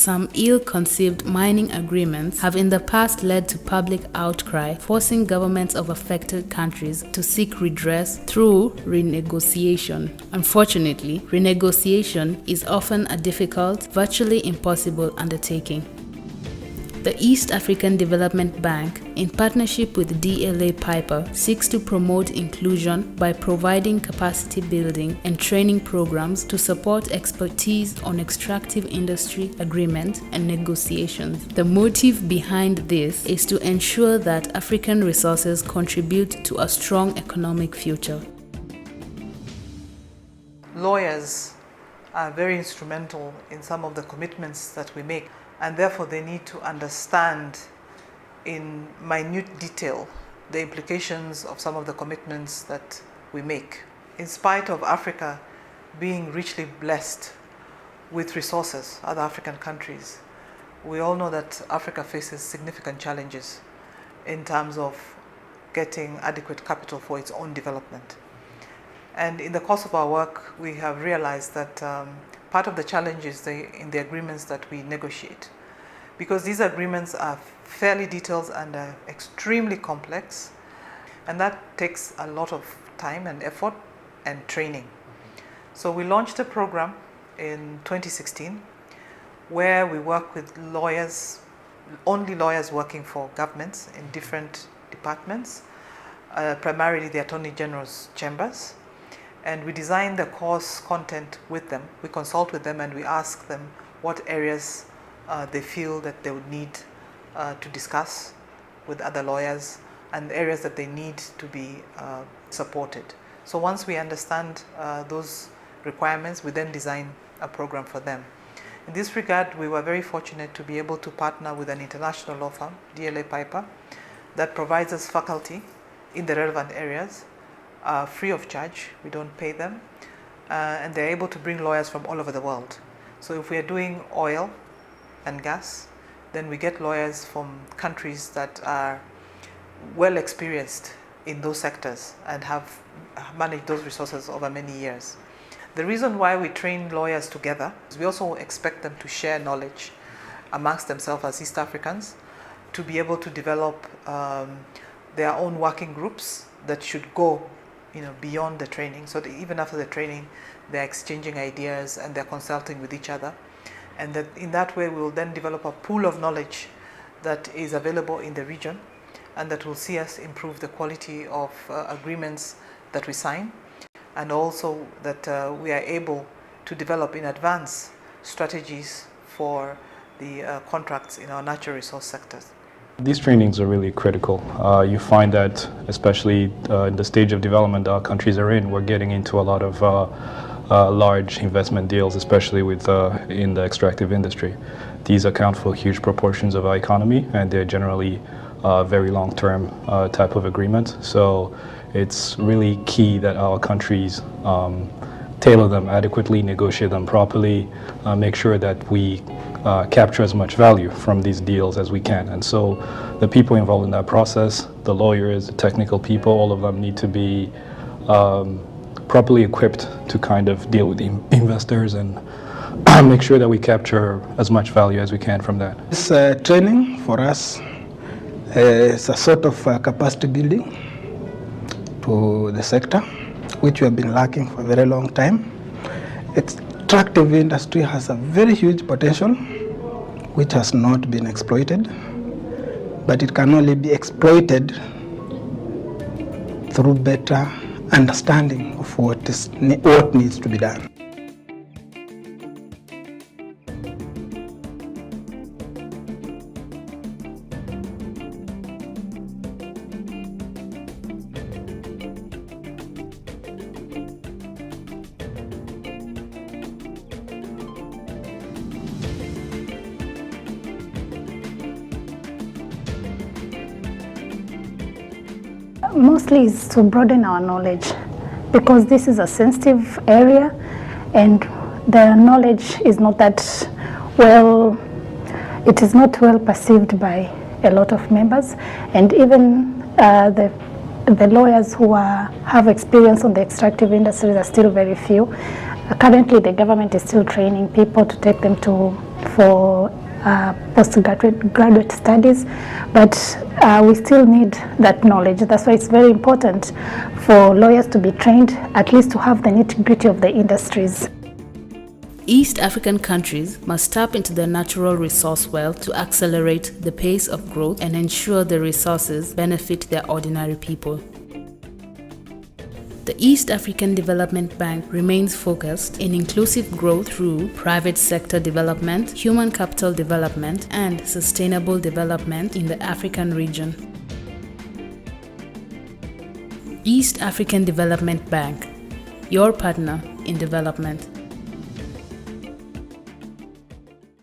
some ill-conceived mining agreements have in the past led to public outcry, forcing governments of affected countries to seek redress through renegotiation. Unfortunately, renegotiation is often a difficult, virtually impossible undertaking. The East African Development Bank, in partnership with DLA Piper, seeks to promote inclusion by providing capacity building and training programs to support expertise on extractive industry agreements and negotiations. The motive behind this is to ensure that African resources contribute to a strong economic future. Lawyers are very instrumental in some of the commitments that we make, and therefore they need to understand in minute detail the implications of some of the commitments that we make. In spite of Africa being richly blessed with resources, other African countries, we all know that Africa faces significant challenges in terms of getting adequate capital for its own development. And in the course of our work, we have realized that part of the challenge is in the agreements that we negotiate, because these agreements are fairly detailed and extremely complex, and that takes a lot of time and effort and training. So we launched a program in 2016 where we work with lawyers, only lawyers working for governments in different departments, primarily the Attorney General's chambers. And we design the course content with them. We consult with them and we ask them what areas they feel that they would need to discuss with other lawyers, and areas that they need to be supported. So once we understand those requirements, we then design a program for them. In this regard, we were very fortunate to be able to partner with an international law firm, DLA Piper, that provides us faculty in the relevant areas, free of charge. We don't pay them, and they're able to bring lawyers from all over the world. So if we are doing oil and gas, then we get lawyers from countries that are well experienced in those sectors and have managed those resources over many years. The reason why we train lawyers together is we also expect them to share knowledge amongst themselves as East Africans, to be able to develop their own working groups that should go beyond the training, so that even after the training they're exchanging ideas and they're consulting with each other, and that in that way we will then develop a pool of knowledge that is available in the region, and that will see us improve the quality of agreements that we sign, and also that we are able to develop in advance strategies for the contracts in our natural resource sectors. These trainings are really critical. You find that, especially in the stage of development our countries are in, we're getting into a lot of large investment deals, especially in the extractive industry. These account for huge proportions of our economy, and they're generally very long-term type of agreements. So it's really key that our countries tailor them adequately, negotiate them properly, make sure that we capture as much value from these deals as we can. And so the people involved in that process, the lawyers, the technical people, all of them need to be properly equipped to kind of deal with the investors and make sure that we capture as much value as we can from that. This training for us is a sort of capacity building to the sector, which we have been lacking for a very long time. Extractive industry has a very huge potential which has not been exploited, but it can only be exploited through better understanding of what needs to be done. Mostly is to broaden our knowledge, because this is a sensitive area and the knowledge is not that well, it is not well perceived by a lot of members, and even the lawyers who have experience on the extractive industries are still very few. Currently, the government is still training people to take them for postgraduate studies, but we still need that knowledge. That's why it's very important for lawyers to be trained, at least to have the nitty-gritty of the industries. East African countries must tap into their natural resource wealth to accelerate the pace of growth and ensure the resources benefit their ordinary people. The East African Development Bank remains focused in inclusive growth through private sector development, human capital development, and sustainable development in the African region. East African Development Bank, your partner in development.